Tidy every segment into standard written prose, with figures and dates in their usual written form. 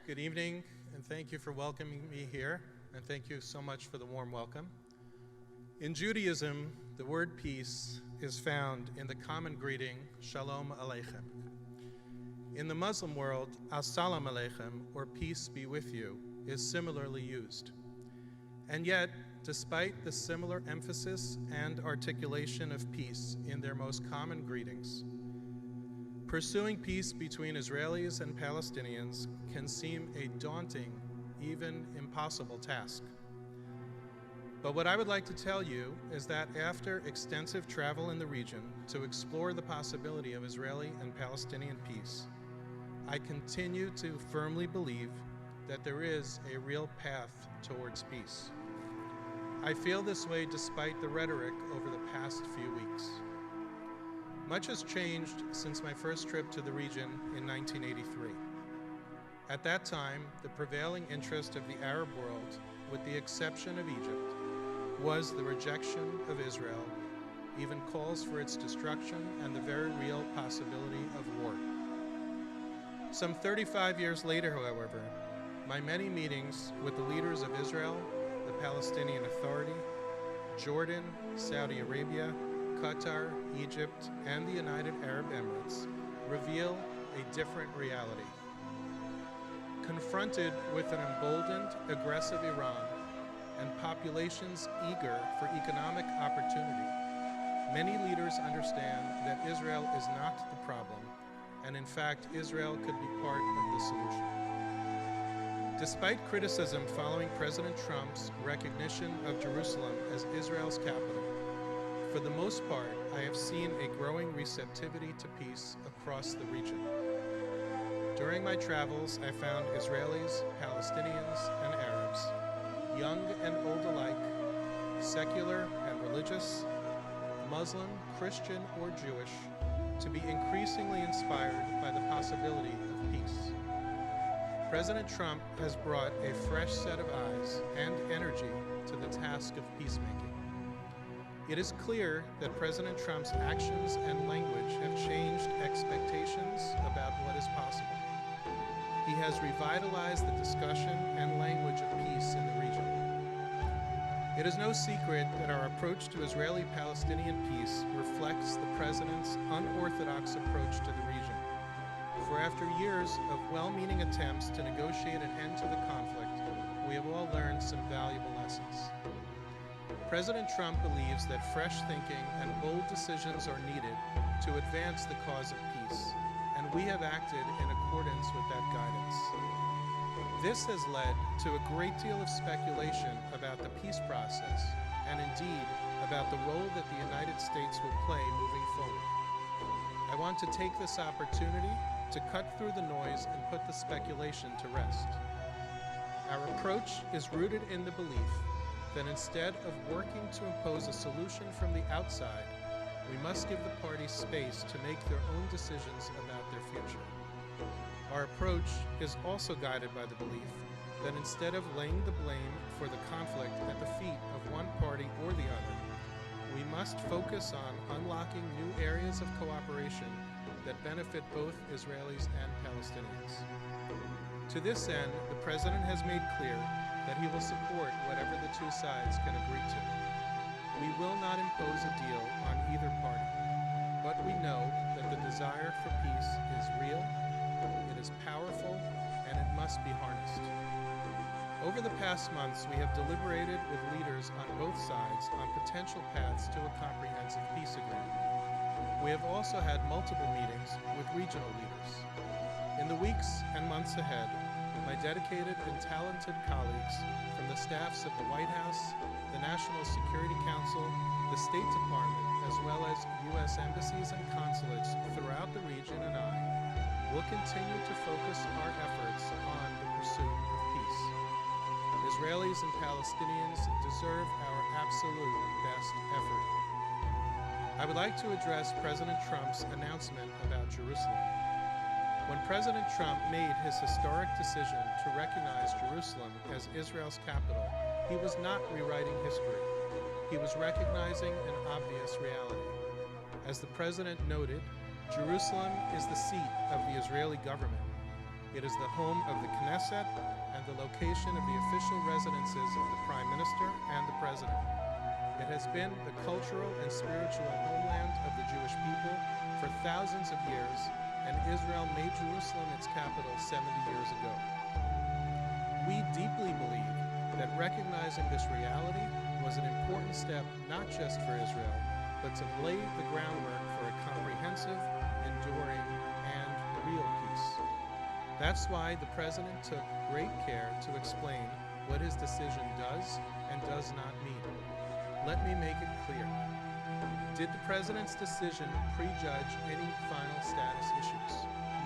Good evening, and thank you for welcoming me here, and thank you so much for the warm welcome. In Judaism, the word peace is found in the common greeting, Shalom Aleichem. In the Muslim world, As-Salam Aleichem, or peace be with you, is similarly used. And yet, despite the similar emphasis and articulation of peace in their most common greetings, pursuing peace between Israelis and Palestinians can seem a daunting, even impossible task. But what I would like to tell you is that after extensive travel in the region to explore the possibility of Israeli and Palestinian peace, I continue to firmly believe that there is a real path towards peace. I feel this way despite the rhetoric over the past few weeks. Much has changed since my first trip to the region in 1983. At that time, the prevailing interest of the Arab world, with the exception of Egypt, was the rejection of Israel, even calls for its destruction and the very real possibility of war. Some 35 years later, however, my many meetings with the leaders of Israel, the Palestinian Authority, Jordan, Saudi Arabia, Qatar, Egypt, and the United Arab Emirates reveal a different reality. Confronted with an emboldened, aggressive Iran and populations eager for economic opportunity, many leaders understand that Israel is not the problem, and in fact, Israel could be part of the solution. Despite criticism following President Trump's recognition of Jerusalem as Israel's capital, for the most part, I have seen a growing receptivity to peace across the region. During my travels, I found Israelis, Palestinians, and Arabs, young and old alike, secular and religious, Muslim, Christian, or Jewish, to be increasingly inspired by the possibility of peace. President Trump has brought a fresh set of eyes and energy to the task of peacemaking. It is clear that President Trump's actions and language have changed expectations about what is possible. He has revitalized the discussion and language of peace in the region. It is no secret that our approach to Israeli-Palestinian peace reflects the President's unorthodox approach to the region. For after years of well-meaning attempts to negotiate an end to the conflict, we have all learned some valuable lessons. President Trump believes that fresh thinking and bold decisions are needed to advance the cause of peace, and we have acted in accordance with that guidance. This has led to a great deal of speculation about the peace process, and indeed about the role that the United States will play moving forward. I want to take this opportunity to cut through the noise and put the speculation to rest. Our approach is rooted in the belief that instead of working to impose a solution from the outside, we must give the parties space to make their own decisions about their future. Our approach is also guided by the belief that instead of laying the blame for the conflict at the feet of one party or the other, we must focus on unlocking new areas of cooperation that benefit both Israelis and Palestinians. To this end, the President has made clear that he will support whatever the two sides can agree to. We will not impose a deal on either party, but we know that the desire for peace is real, it is powerful, and it must be harnessed. Over the past months, we have deliberated with leaders on both sides on potential paths to a comprehensive peace agreement. We have also had multiple meetings with regional leaders. In the weeks and months ahead, my dedicated and talented colleagues from the staffs of the White House, the National Security Council, the State Department, as well as U.S. embassies and consulates throughout the region and I will continue to focus our efforts on the pursuit of peace. Israelis and Palestinians deserve our absolute best effort. I would like to address President Trump's announcement about Jerusalem. When President Trump made his historic decision to recognize Jerusalem as Israel's capital, he was not rewriting history. He was recognizing an obvious reality. As the President noted, Jerusalem is the seat of the Israeli government. It is the home of the Knesset and the location of the official residences of the Prime Minister and the President. It has been the cultural and spiritual homeland of the Jewish people for thousands of years, and Israel made Jerusalem its capital 70 years ago. We deeply believe that recognizing this reality was an important step not just for Israel, but to lay the groundwork for a comprehensive, enduring, and real peace. That's why the President took great care to explain what his decision does and does not mean. Let me make it clear. Did the President's decision prejudge any final status issues?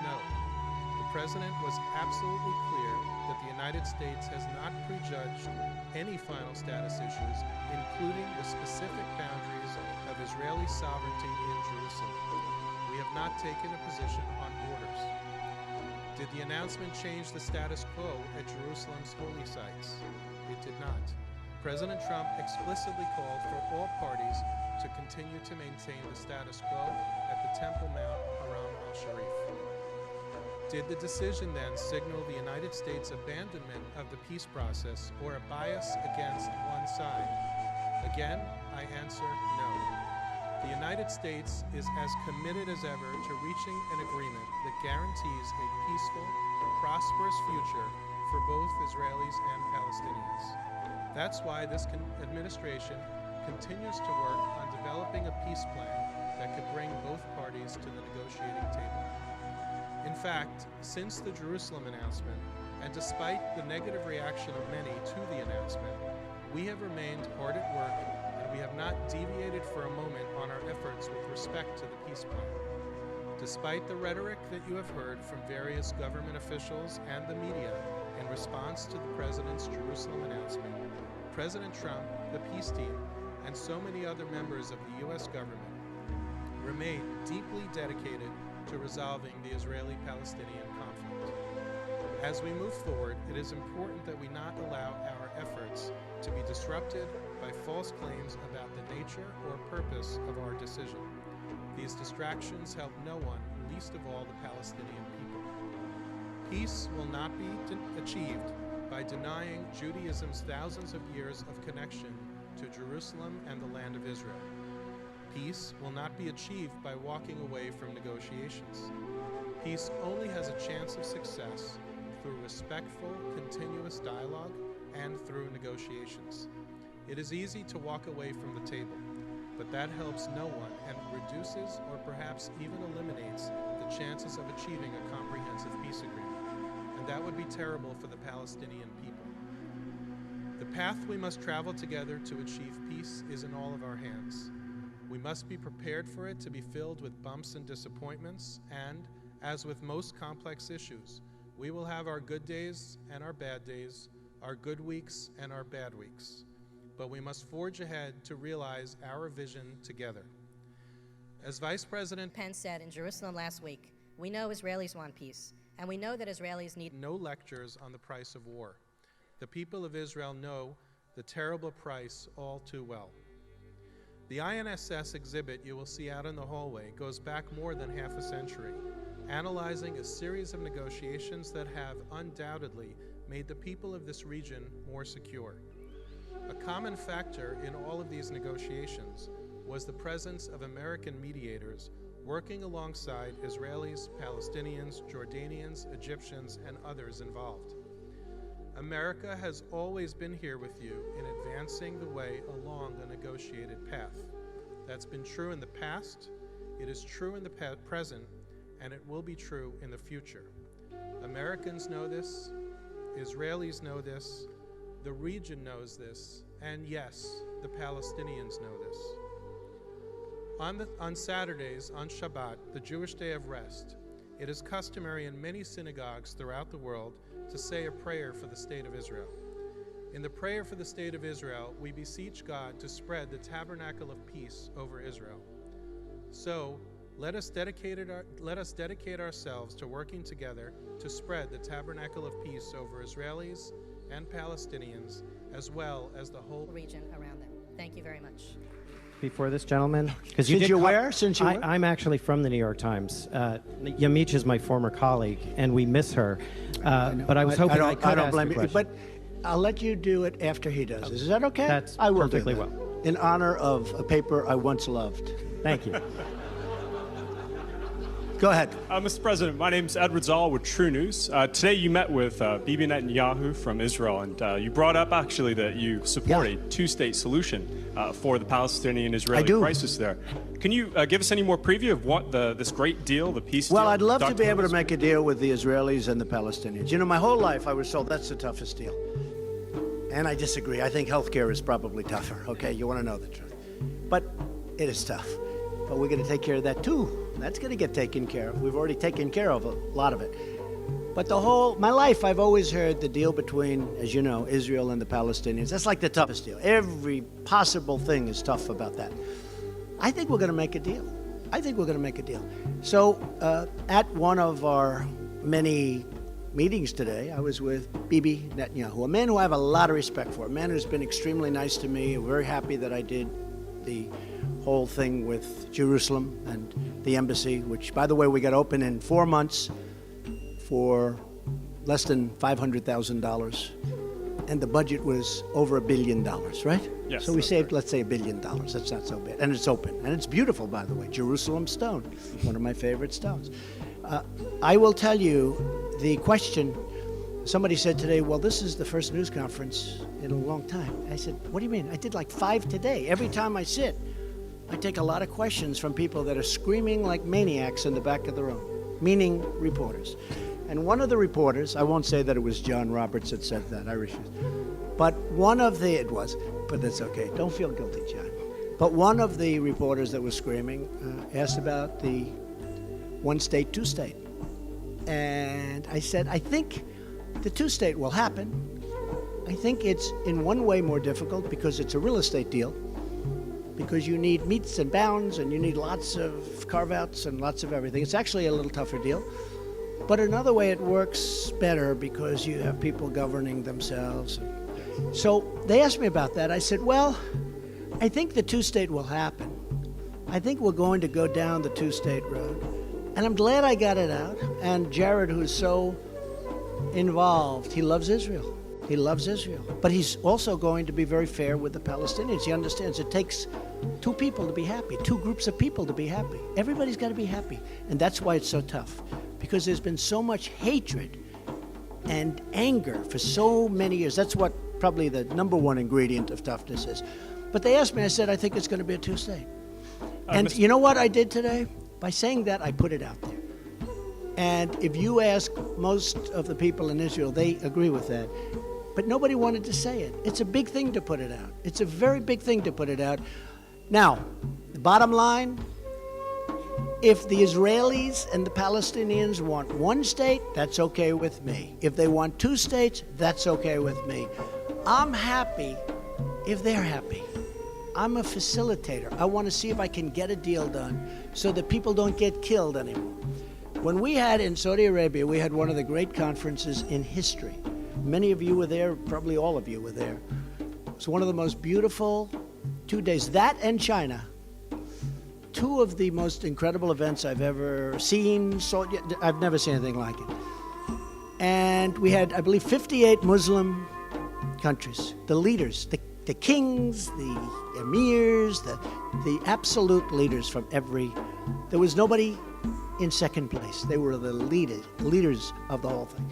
No. The President was absolutely clear that the United States has not prejudged any final status issues, including the specific boundaries of Israeli sovereignty in Jerusalem. We have not taken a position on borders. Did the announcement change the status quo at Jerusalem's holy sites? It did not. President Trump explicitly called for all parties to continue to maintain the status quo at the Temple Mount Haram al-Sharif. Did the decision then signal the United States' abandonment of the peace process or a bias against one side? Again, I answer no. The United States is as committed as ever to reaching an agreement that guarantees a peaceful, prosperous future for both Israelis and Palestinians. That's why this administration continues to work on developing a peace plan that could bring both parties to the negotiating table. In fact, since the Jerusalem announcement, and despite the negative reaction of many to the announcement, we have remained hard at work, and we have not deviated for a moment on our efforts with respect to the peace plan. Despite the rhetoric that you have heard from various government officials and the media in response to the President's Jerusalem announcement, President Trump, the peace team, and so many other members of the U.S. government remain deeply dedicated to resolving the Israeli-Palestinian conflict. As we move forward, it is important that we not allow our efforts to be disrupted by false claims about the nature or purpose of our decision. These distractions help no one, least of all the Palestinian people. Peace will not be achieved by denying Judaism's thousands of years of connection to Jerusalem and the land of Israel. Peace will not be achieved by walking away from negotiations. Peace only has a chance of success through respectful, continuous dialogue and through negotiations. It is easy to walk away from the table, but that helps no one and reduces or perhaps even eliminates the chances of achieving a comprehensive peace agreement. And that would be terrible for the Palestinian people. The path we must travel together to achieve peace is in all of our hands. We must be prepared for it to be filled with bumps and disappointments, and, as with most complex issues, we will have our good days and our bad days, our good weeks and our bad weeks. But we must forge ahead to realize our vision together. As Vice President Pence said in Jerusalem last week, we know Israelis want peace, and we know that Israelis need no lectures on the price of war. The people of Israel know the terrible price all too well. The INSS exhibit you will see out in the hallway goes back more than half a century, analyzing a series of negotiations that have undoubtedly made the people of this region more secure. A common factor in all of these negotiations was the presence of American mediators working alongside Israelis, Palestinians, Jordanians, Egyptians, and others involved. America has always been here with you in advancing the way along a negotiated path. That's been true in the past, it is true in the present, and it will be true in the future. Americans know this, Israelis know this, the region knows this, and yes, the Palestinians know this. On Saturdays, on Shabbat, the Jewish day of rest, it is customary in many synagogues throughout the world to say a prayer for the state of Israel. In the prayer for the state of Israel, we beseech God to spread the tabernacle of peace over Israel. So, let us dedicate ourselves to working together to spread the tabernacle of peace over Israelis and Palestinians, as well as the whole region around them. Thank you very much. before this gentleman? Because Since you were? Since you were? I'm actually from the New York Times. Yamiche is my former colleague, and we miss her. But I was hoping I could ask blame a you, question. but I'll let you do it after he does. Is that okay? That's I will perfectly do that. well. In honor of a paper I once loved. Thank you. Go ahead. Mr. President, my name is Edward Zoll with trunews. Today you met with Bibi Netanyahu from Israel, and you brought up actually that you support a two-state solution for the Palestinian-Israeli crisis there. Can you give us any more preview of what this great deal, the peace deal? Well, I'd love to be able to Dr. make a deal with the Israelis and the Palestinians. You know, my whole life I was told that's the toughest deal. And I disagree. I think healthcare is probably tougher, okay? You want to know the truth. But it is tough. But we're going to take care of that too. That's going to get taken care of. We've already taken care of a lot of it. But my life, I've always heard the deal between, as you know, Israel and the Palestinians. That's like the toughest deal. Every possible thing is tough about that. I think we're going to make a deal. I think we're going to make a deal. So at one of our many meetings today, I was with Bibi Netanyahu, a man who I have a lot of respect for, a man who's been extremely nice to me. I'm very happy that I did the whole thing with Jerusalem and the embassy, which, by the way, we got open in 4 months for less than $500,000, and the budget was over $1 billion, right? Yes, so we that's saved, correct. let's say, $1 billion. That's not so bad, and it's open, and it's beautiful, by the way. Jerusalem stone, one of my favorite stones. I will tell you the question. Somebody said today, well, this is the first news conference in a long time. I said, what do you mean? I did like 5 today. Every time I sit, I take a lot of questions from people that are screaming like maniacs in the back of the room, meaning reporters. And one of the reporters, I won't say that it was John Roberts that said that, I refuse. But it was, but that's okay. Don't feel guilty, John. But one of the reporters that was screaming asked about the one state, two state. And I said, I think the two state will happen. I think it's in one way more difficult because it's a real estate deal, because you need meets and bounds and you need lots of carve-outs and lots of everything. It's actually a little tougher deal. But another way it works better because you have people governing themselves. So they asked me about that. I said, well, I think the two-state will happen. I think we're going to go down the two-state road. And I'm glad I got it out. And Jared, who's so involved, he loves Israel. He loves Israel. But he's also going to be very fair with the Palestinians. He understands it takes two people to be happy, two groups of people to be happy. Everybody's got to be happy. And that's why it's so tough, because there's been so much hatred and anger for so many years. That's what probably the number one ingredient of toughness is. But they asked me, I said, I think it's going to be a two-state. And you know what I did today? By saying that, I put it out there. And if you ask most of the people in Israel, they agree with that. But nobody wanted to say it. It's a big thing to put it out. It's a very big thing to put it out. Now, the bottom line, if the Israelis and the Palestinians want one state, that's okay with me. If they want two states, that's okay with me. I'm happy if they're happy. I'm a facilitator. I want to see if I can get a deal done so that people don't get killed anymore. When we had in Saudi Arabia, we had one of the great conferences in history. Many of you were there, probably all of you were there. It was one of the most beautiful 2 days. That and China. Two of the most incredible events I've ever seen. I've never seen anything like it. And we had, I believe, 58 Muslim countries. The leaders, the kings, the emirs, the absolute leaders from every. There was nobody in second place. They were the leaders of the whole thing.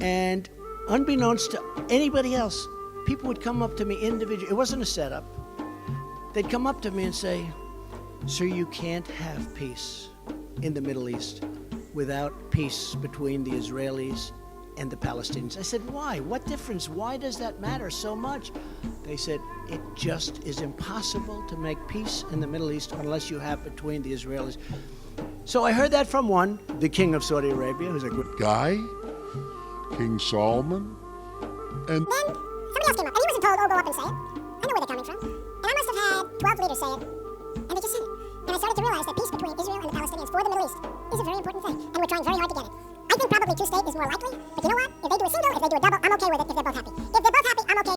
And unbeknownst to anybody else, people would come up to me individually. It wasn't a setup. They'd come up to me and say, sir, you can't have peace in the Middle East without peace between the Israelis and the Palestinians. I said, why? What difference? Why does that matter so much? They said, it just is impossible to make peace in the Middle East unless you have between the Israelis. So I heard that from one, the king of Saudi Arabia, who's a good guy, King Solomon, and then somebody else came up, and he wasn't told, oh, go up and say it. I know where they're coming from. And I must have had 12 leaders say it, and they just said it. And I started to realize that peace between Israel and the Palestinians for the Middle East is a very important thing, and we're trying very hard to get it. I think probably two-state is more likely, but you know what? If they do a single, if they do a double, I'm okay with it if they're both happy. If they're both happy,